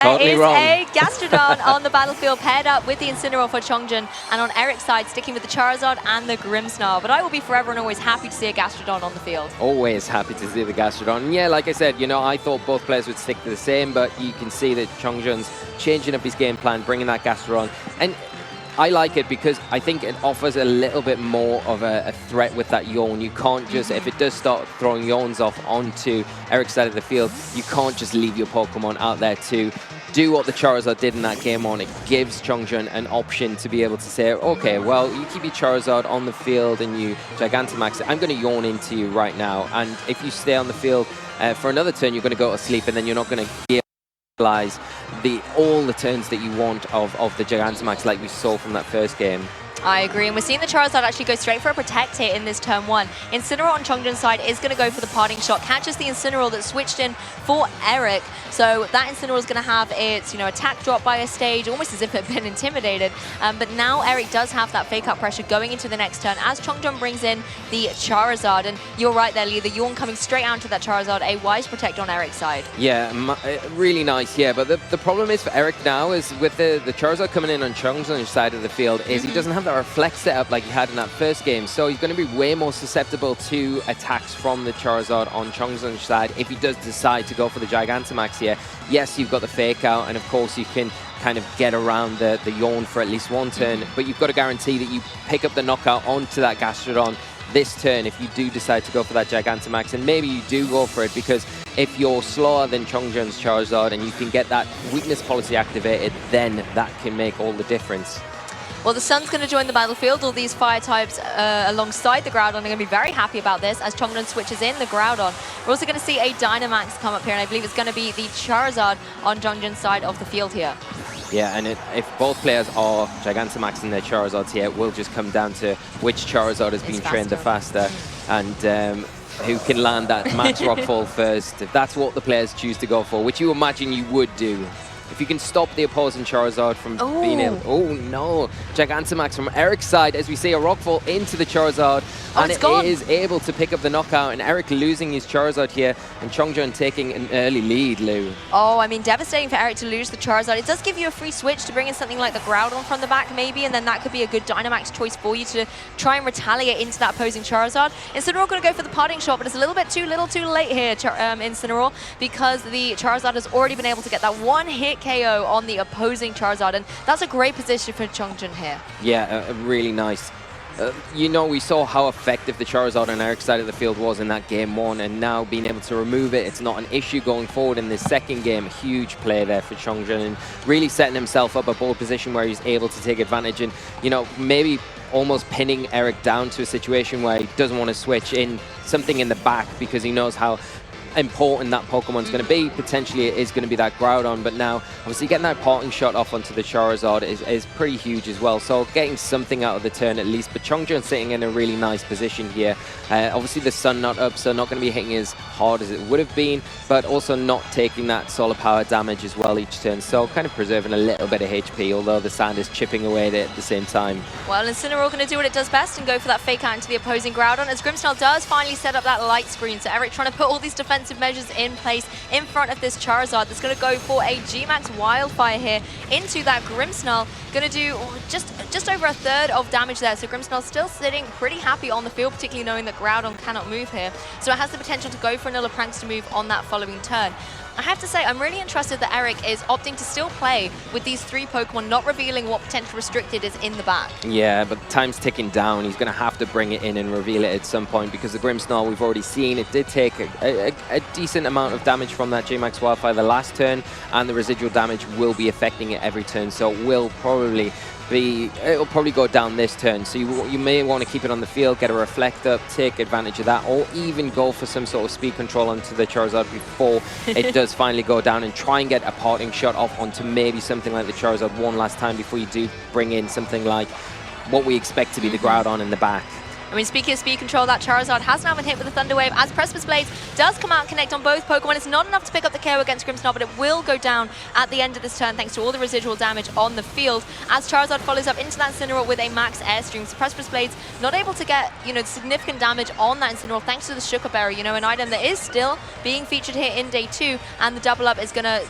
Totally wrong. There is a Gastrodon on the battlefield paired up with the Incineroar for Chongjun, and on Eric's side sticking with the Charizard and the Grimmsnarl. But I will be forever and always happy to see a Gastrodon on the field. Always happy to see the Gastrodon. And yeah, like I said, you know, I thought both players would stick to the same, but you can see that Chongjun's changing up his game plan, bringing that Gastrodon. And I like it because I think it offers a little bit more of a threat with that yawn. You can't just, if it does start throwing yawns off onto Eric's side of the field, you can't just leave your Pokemon out there to do what the Charizard did in that game on. It gives Chongjun an option to be able to say, okay, well, you keep your Charizard on the field and you Gigantamax it. I'm going to yawn into you right now. And if you stay on the field for another turn, you're going to go to sleep and then you're not going to be able to utilize all the turns that you want of the Gigantamax like we saw from that first game. I agree, and we're seeing the Charizard actually go straight for a Protect here in this turn 1. Incineroar on Chongjun's side is going to go for the parting shot, catches the Incineroar that switched in for Eric. So that Incineroar is going to have its, attack drop by a stage, almost as if it had been intimidated. But now Eric does have that fake out pressure going into the next turn as Chongjun brings in the Charizard. And you're right there, Lee, the yawn coming straight out to that Charizard, a wise Protect on Eric's side. Yeah, really nice, yeah. But the problem is for Eric now is with the Charizard coming in on Chongjun's side of the field is he doesn't have that reflect setup like he had in that first game. So he's going to be way more susceptible to attacks from the Charizard on Chongjun's side if he does decide to go for the Gigantamax here. Yes, you've got the fake out, and of course you can kind of get around the yawn for at least one turn, but you've got to guarantee that you pick up the knockout onto that Gastrodon this turn if you do decide to go for that Gigantamax, and maybe you do go for it because if you're slower than Chongjun's Charizard and you can get that weakness policy activated, then that can make all the difference. Well, the Sun's going to join the battlefield. All these fire types alongside the Groudon are going to be very happy about this as Chongjun switches in the Groudon. We're also going to see a Dynamax come up here, and I believe it's going to be the Charizard on Chongjun's side of the field here. Yeah, and if both players are Gigantamaxing their Charizards here, it will just come down to which Charizard has been trained the faster and who can land that Max Rockfall first. If that's what the players choose to go for, which you imagine you would do. If you can stop the opposing Charizard from being able... Oh, no. Gigantamax from Eric's side as we see a Rockfall into the Charizard. And it is able to pick up the knockout. And Eric losing his Charizard here. And Chongjun taking an early lead, Lou. Oh, I mean, devastating for Eric to lose the Charizard. It does give you a free switch to bring in something like the Groudon from the back, maybe. And then that could be a good Dynamax choice for you to try and retaliate into that opposing Charizard. Incineroar going to go for the parting shot, but it's a little bit too late here, Incineroar, because the Charizard has already been able to get that one-hit KO on the opposing Charizard, and that's a great position for Chongjun here. Yeah, really nice. We saw how effective the Charizard on Eric's side of the field was in that game 1, and now being able to remove it, it's not an issue going forward in this second game. Huge play there for Chongjun, and really setting himself up a ball position where he's able to take advantage and, maybe almost pinning Eric down to a situation where he doesn't want to switch in something in the back because he knows how important that Pokemon's going to be. Potentially it is going to be that Groudon, but now obviously getting that parting shot off onto the Charizard is pretty huge as well. So getting something out of the turn at least, but Chongjun sitting in a really nice position here. Obviously the Sun not up, so not going to be hitting as hard as it would have been, but also not taking that solar power damage as well each turn. So kind of preserving a little bit of HP, although the sand is chipping away at it at the same time. Well, Incineroar going to do what it does best and go for that fake out into the opposing Groudon as Grimmsnarl does finally set up that light screen. So Eric trying to put all these defensive measures in place in front of this Charizard that's going to go for a G-Max Wildfire here into that Grimmsnarl. Going to do just over a third of damage there. So Grimmsnarl still sitting pretty happy on the field, particularly knowing that Groudon cannot move here. So it has the potential to go for another Prankster move on that following turn. I have to say, I'm really interested that Eric is opting to still play with these 3 Pokemon, not revealing what potential restricted is in the back. Yeah, but time's ticking down. He's going to have to bring it in and reveal it at some point because the Grimmsnarl, we've already seen, it did take a decent amount of damage from that J-Max Wildfire the last turn, and the residual damage will be affecting it every turn, so it will probably go down this turn. So you may want to keep it on the field, get a Reflect up, take advantage of that, or even go for some sort of speed control onto the Charizard before it does finally go down, and try and get a parting shot off onto maybe something like the Charizard one last time before you do bring in something like what we expect to be the Groudon in the back. I mean, speaking of speed control, that Charizard has now been hit with a Thunder Wave as Precipice Blades does come out and connect on both Pokemon. It's not enough to pick up the KO against Grimmsnarl, but it will go down at the end of this turn thanks to all the residual damage on the field as Charizard follows up into that Incineroar with a max Airstream. So Precipice Blades not able to get, significant damage on that Incineroar thanks to the Sugar Berry, an item that is still being featured here in day 2, and the double up is going to,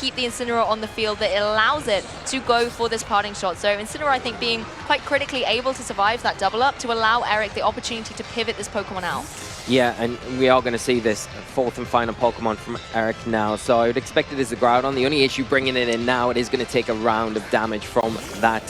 keep the Incineroar on the field that it allows it to go for this parting shot. So Incineroar, I think, being quite critically able to survive that double up to allow Eric the opportunity to pivot this Pokemon out. Yeah, and we are going to see this fourth and final Pokemon from Eric now, so I would expect it as a Groudon. The only issue bringing it in now, it is going to take a round of damage from that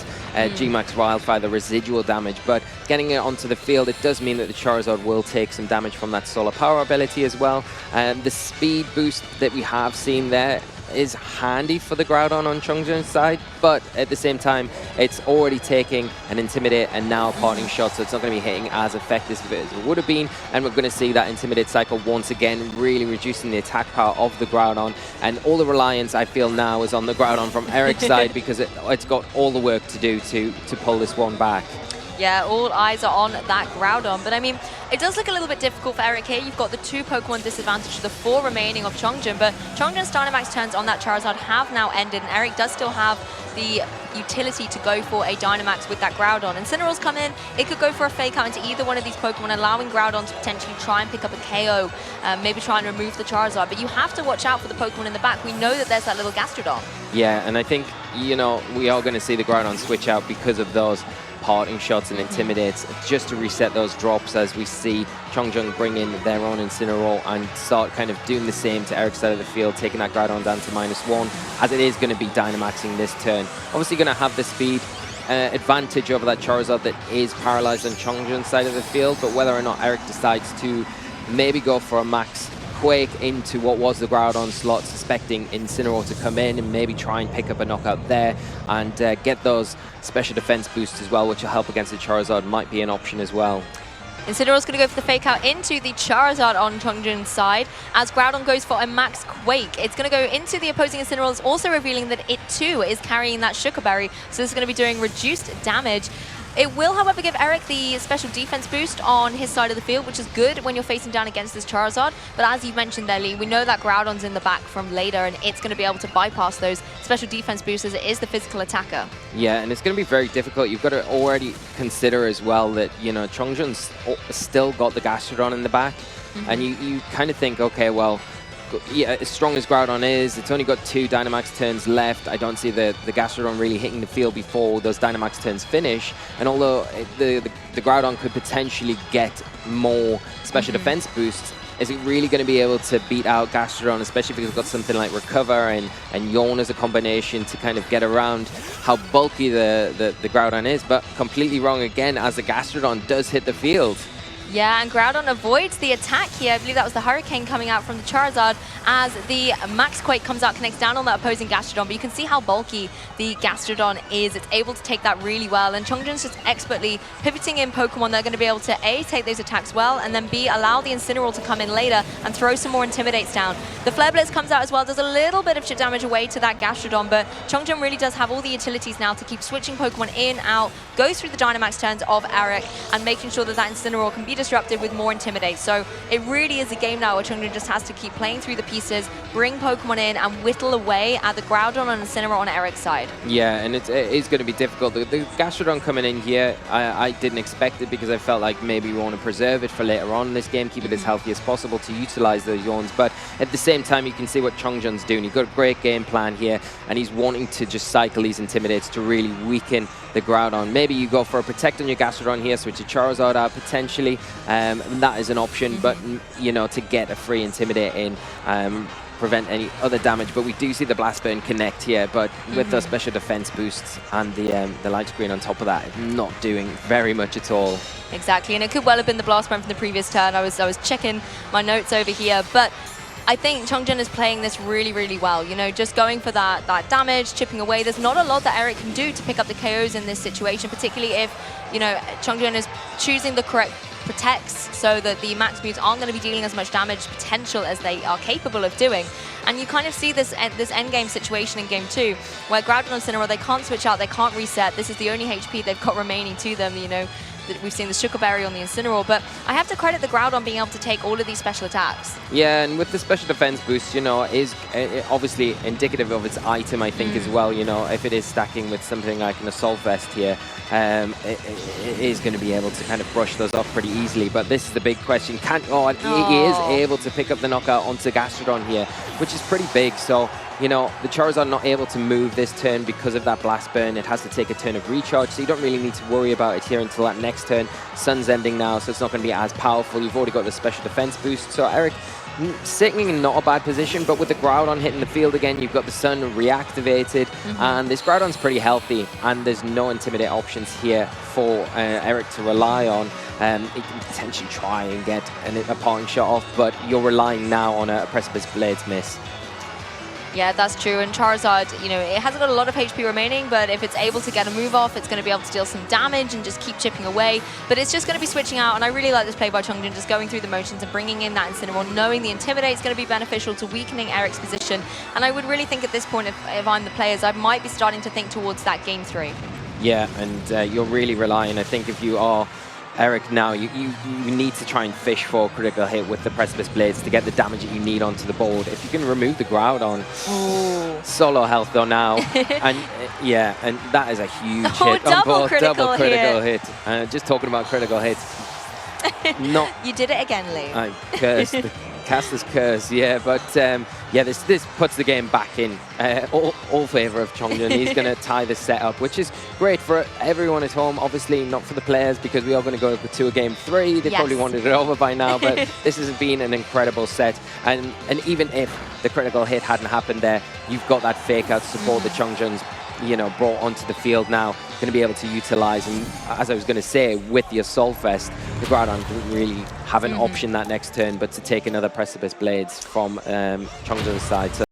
G-Max Wildfire, the residual damage, but getting it onto the field, it does mean that the Charizard will take some damage from that Solar Power ability as well. The speed boost that we have seen there is handy for the Groudon on Chongjun's side, but at the same time, it's already taking an Intimidate and now a Parting Shot, so it's not going to be hitting as effective as it would have been, and we're going to see that Intimidate cycle once again, really reducing the attack power of the Groudon, and all the reliance, I feel now, is on the Groudon from Eric's side, because it's got all the work to do to pull this one back. Yeah, all eyes are on that Groudon, but I mean, it does look a little bit difficult for Eric here. You've got the 2 Pokemon disadvantage to the 4 remaining of Chongjun, but Chongjun's Dynamax turns on that Charizard have now ended, and Eric does still have the utility to go for a Dynamax with that Groudon. Incineroar's come in, it could go for a Fake Out into either one of these Pokemon, allowing Groudon to potentially try and pick up a KO, maybe try and remove the Charizard, but you have to watch out for the Pokemon in the back. We know that there's that little Gastrodon. Yeah, and I think, we are going to see the Groudon switch out because of those Parting Shots and Intimidates, just to reset those drops as we see Chongjun bring in their own Incineroar and start kind of doing the same to Eric's side of the field, taking that Groudon down to -1, as it is going to be Dynamaxing this turn. Obviously going to have the speed advantage over that Charizard that is paralyzed on Chongjun's side of the field, but whether or not Eric decides to maybe go for a max Quake into what was the Groudon slot, suspecting Incineroar to come in and maybe try and pick up a knockout there and get those special defense boosts as well, which will help against the Charizard, might be an option as well. Incineroar's going to go for the Fake Out into the Charizard on Chongjun's side as Groudon goes for a Max Quake. It's going to go into the opposing Incineroar. It's also revealing that it too is carrying that Sugar Berry, so this is going to be doing reduced damage. It will, however, give Eric the special defense boost on his side of the field, which is good when you're facing down against this Charizard. But as you mentioned there, Lee, we know that Groudon's in the back from later, and it's going to be able to bypass those special defense boosts as it is the physical attacker. Yeah, and it's going to be very difficult. You've got to already consider as well that, Chongjun's still got the Gastrodon in the back, and you kind of think, okay, well, yeah, as strong as Groudon is, it's only got 2 Dynamax turns left. I don't see the Gastrodon really hitting the field before those Dynamax turns finish. And although the Groudon could potentially get more special defense boosts, is it really going to be able to beat out Gastrodon, especially because it's got something like Recover and Yawn as a combination to kind of get around how bulky the Groudon is? But completely wrong again, as the Gastrodon does hit the field. Yeah, and Groudon avoids the attack here. I believe that was the Hurricane coming out from the Charizard as the Max Quake comes out, connects down on that opposing Gastrodon. But you can see how bulky the Gastrodon is. It's able to take that really well. And Chongjun's just expertly pivoting in Pokemon that are going to be able to A, take those attacks well, and then B, allow the Incineroar to come in later and throw some more Intimidates down. The Flare Blitz comes out as well, does a little bit of chip damage away to that Gastrodon, but Chongjun really does have all the utilities now to keep switching Pokemon in, out, goes through the Dynamax turns of Eric, and making sure that that Incineroar can be disrupted with more Intimidate. So it really is a game now where Chongjun just has to keep playing through the pieces, bring Pokemon in, and whittle away at the Groudon and Incineroar on Eric's side. Yeah, and it is going to be difficult. The Gastrodon coming in here, I didn't expect it because I felt like maybe we want to preserve it for later on in this game, keep it as healthy as possible to utilize those Yawns. But at the same time, you can see what Chongjun's doing. He's got a great game plan here, and he's wanting to just cycle these Intimidates to really weaken the Groudon. Maybe you go for a Protect on your Gastrodon here, switch your Charizard out potentially. That is an option, but to get a free Intimidate in, prevent any other damage. But we do see the Blast Burn connect here, but with those special defense boosts and the light screen on top of that, not doing very much at all. Exactly, and it could well have been the Blast Burn from the previous turn. I was checking my notes over here, but I think Chongjun is playing this really, really well. Just going for that damage, chipping away. There's not a lot that Eric can do to pick up the KOs in this situation, particularly if, Chongjun is choosing the correct protects so that the max moves aren't going to be dealing as much damage potential as they are capable of doing. And you kind of see this endgame situation in Game 2, where Groudon and Incineroar, they can't switch out, they can't reset. This is the only HP they've got remaining to them, we've seen the Sugar Berry on the Incineroar, but I have to credit the Groudon being able to take all of these special attacks. Yeah, and with the special defense boost, you know, is obviously indicative of its item, I think, as well. You know, if it is stacking with something like an Assault Vest here, it is going to be able to kind of brush those off pretty easily. But this is the big question. He is able to pick up the knockout onto Gastrodon here, which is pretty big. So, you know, the Charizard not able to move this turn because of that Blast Burn. It has to take a turn of recharge, so you don't really need to worry about it here until that next turn. Sun's ending now, so it's not going to be as powerful. You've already got the special defense boost. So Eric, sitting in not a bad position, but with the Groudon hitting the field again, you've got the Sun reactivated, and this Groudon's pretty healthy, and there's no Intimidate options here for Eric to rely on. He can potentially try and get a parting shot off, but you're relying now on a Precipice Blades miss. Yeah, that's true. And Charizard, you know, it hasn't got a lot of HP remaining, but if it's able to get a move off, it's going to be able to deal some damage and just keep chipping away. But it's just going to be switching out, and I really like this play by Chongjun, just going through the motions and bringing in that Incineroar, knowing the Intimidate is going to be beneficial to weakening Eric's position. And I would really think at this point, if I'm the players, I might be starting to think towards that game 3. Yeah, and you're really relying, I think, if you are Eric now, you need to try and fish for a critical hit with the Precipice Blades to get the damage that you need onto the board. If you can remove the Groudon, solo health though now, and yeah, and that is a huge hit on both. Double critical hit. Just talking about critical hits. You did it again, Lee. I cursed. Caster's curse, yeah, but yeah, this puts the game back in all favor of Chongjun. He's going to tie this set up, which is great for everyone at home. Obviously, not for the players, because we are going to go to a game 3. They probably wanted it over by now, but this has been an incredible set. And even if the critical hit hadn't happened there, you've got that fake out support that Chongjun's, you know, brought onto the field now, going to be able to utilize. And as I was going to say, with the Assault Vest, the Groudon didn't really have an option that next turn but to take another Precipice Blades from Chongjun's side. So